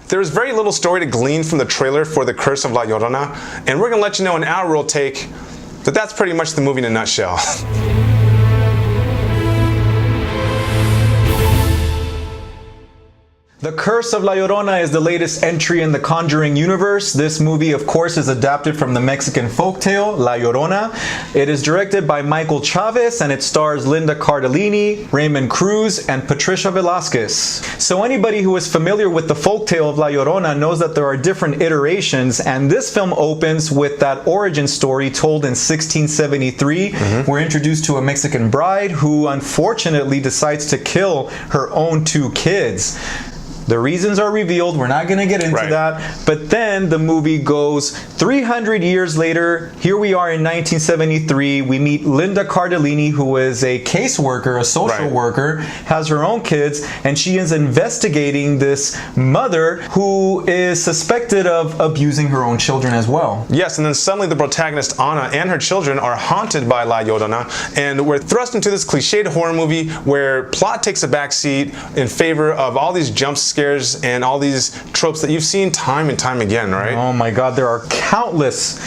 There's very little story to glean from the trailer for The Curse of La Llorona, and we're going to let you know in our real take that that's pretty much the movie in a nutshell. The Curse of La Llorona is the latest entry in the Conjuring universe. This movie, of course, is adapted from the Mexican folktale La Llorona. It is directed by Michael Chavez and it stars Linda Cardellini, Raymond Cruz, and Patricia Velasquez. So anybody who is familiar with the folktale of La Llorona knows that there are different iterations, and this film opens with that origin story told in 1673. We're introduced to a Mexican bride who unfortunately decides to kill her own 2 kids. The reasons are revealed. We're not going to get into that. But then the movie goes 300 years later. Here we are in 1973. We meet Linda Cardellini, who is a caseworker, a social worker, has her own kids, and she is investigating this mother who is suspected of abusing her own children as well. Yes, and then suddenly the protagonist, Ana, and her children are haunted by La Llorona, and we're thrust into this cliched horror movie where plot takes a backseat in favor of all these jump scares and all these tropes that you've seen time and time again, right? Oh my God, there are countless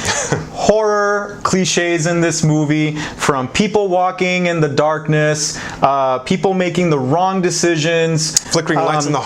horror cliches in this movie, from people walking in the darkness, people making the wrong decisions, flickering lights in the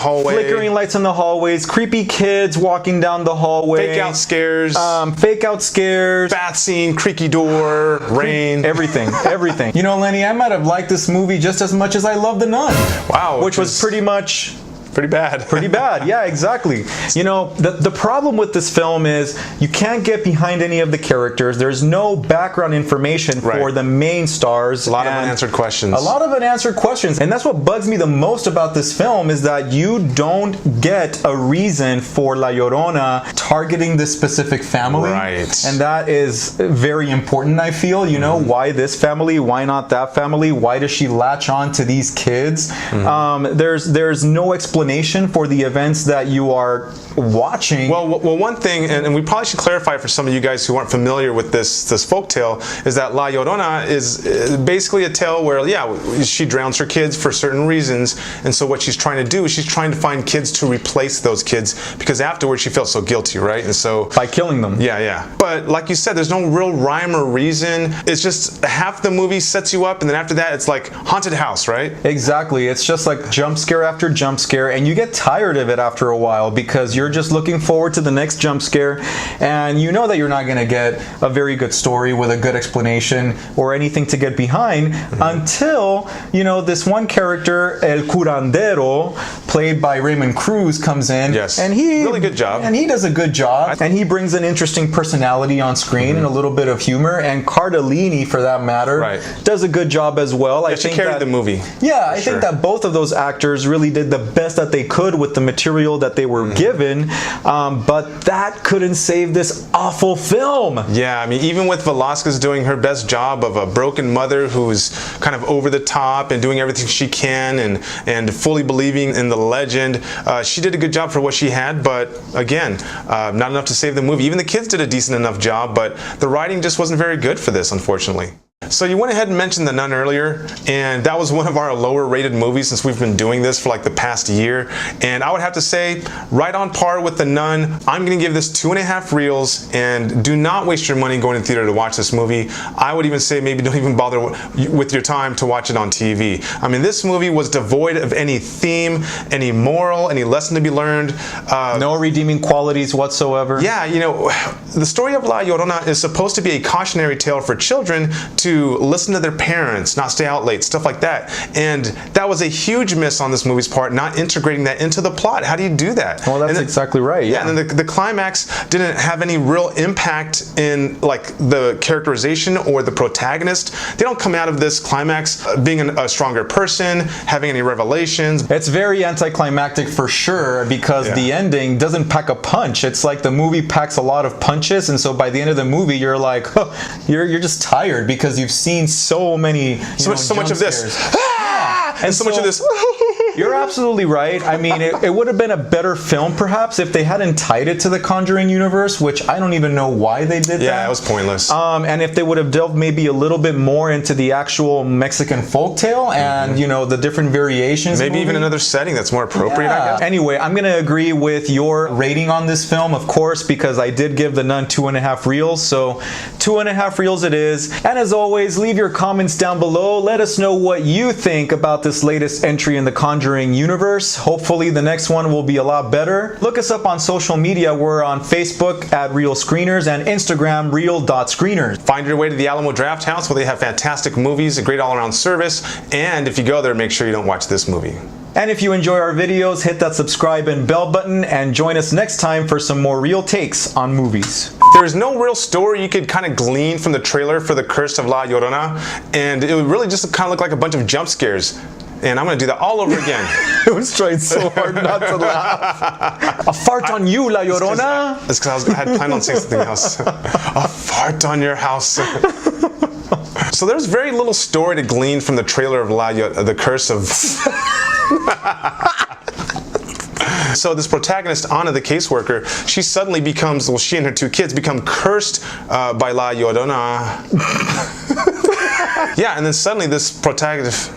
hallways, creepy kids walking down the hallway, fake out scares, bath scene, creaky door, rain, everything. You know, Lenny, I might have liked this movie just as much as I loved The Nun. Wow, which was pretty much pretty bad. Pretty bad, yeah, exactly. You know, the problem with this film is you can't get behind any of the characters. There's no background information for the main stars. A lot of unanswered questions. And that's what bugs me the most about this film, is that you don't get a reason for La Llorona targeting this specific family. Right. And that is very important, I feel. You know, why this family? Why not that family? Why does she latch on to these kids? There's no explanation for the events that you are watching. Well, one thing, and we probably should clarify for some of you guys who aren't familiar with this folktale, is that La Llorona is basically a tale where, she drowns her kids for certain reasons, and so what she's trying to do is she's trying to find kids to replace those kids, because afterwards she feels so guilty, right? And so by killing them. Yeah. But like you said, there's no real rhyme or reason. It's just half the movie sets you up, and then after that it's like haunted house, right? Exactly. It's just like jump scare after jump scare, and you get tired of it after a while because you're just looking forward to the next jump scare, and you know that you're not going to get a very good story with a good explanation or anything to get behind until, you know, this one character, El Curandero, played by Raymond Cruz, comes in. Yes. And he really good job. And he does a good job. And he brings an interesting personality on screen and a little bit of humor. And Cardellini, for that matter, does a good job as well. I think carried the movie. Yeah, I think that both of those actors really did the best that they could with the material that they were given, but that couldn't save this awful film. Yeah, I mean, even with Velasquez doing her best job of a broken mother who's kind of over the top and doing everything she can and fully believing in the legend, she did a good job for what she had, but again, not enough to save the movie. Even the kids did a decent enough job, but the writing just wasn't very good for this, unfortunately. So you went ahead and mentioned The Nun earlier, and that was one of our lower rated movies since we've been doing this for like the past year. And I would have to say, right on par with The Nun. I'm going to give this 2.5 reels, and do not waste your money going to theater to watch this movie. I would even say maybe don't even bother with your time to watch it on TV. I mean, this movie was devoid of any theme, any moral, any lesson to be learned. No redeeming qualities whatsoever. Yeah, you know, the story of La Llorona is supposed to be a cautionary tale for children to listen to their parents, not stay out late, stuff like that. And that was a huge miss on this movie's part, not integrating that into the plot. How do you do that? Well, that's exactly right. Yeah, and then the climax didn't have any real impact in like the characterization or the protagonist. They don't come out of this climax being a stronger person, having any revelations. It's very anticlimactic for sure, because the ending doesn't pack a punch. It's like the movie packs a lot of punches, and so by the end of the movie you're like, you're just tired because you've seen so many so much of this and so much of this You're absolutely right. I mean, it would have been a better film, perhaps, if they hadn't tied it to the Conjuring universe, which I don't even know why they did that. Yeah, it was pointless. And if they would have delved maybe a little bit more into the actual Mexican folktale and, you know, the different variations. Maybe even another setting that's more appropriate, I guess. Anyway, I'm going to agree with your rating on this film, of course, because I did give The Nun 2.5 reels. So 2.5 reels it is. And as always, leave your comments down below. Let us know what you think about this latest entry in the Conjuring universe. Hopefully the next one will be a lot better. Look us up on social media. We're on Facebook at Real Screeners and Instagram real.screeners. Find your way to the Alamo Draft House where they have fantastic movies, a great all-around service, and if you go there, make sure you don't watch this movie. And if you enjoy our videos, hit that subscribe and bell button and join us next time for some more real takes on movies. There's no real story you could kind of glean from the trailer for The Curse of La Llorona, and it would really just kind of look like a bunch of jump scares. And I'm going to do that all over again. I was trying so hard not to laugh. A fart on you, La Llorona. It's because I had planned on saying something else. A fart on your house. So there's very little story to glean from the trailer of The Curse of... So this protagonist, Anna, the caseworker, she suddenly becomes, well, she and her two kids become cursed by La Llorona. Yeah, and then suddenly this protagonist...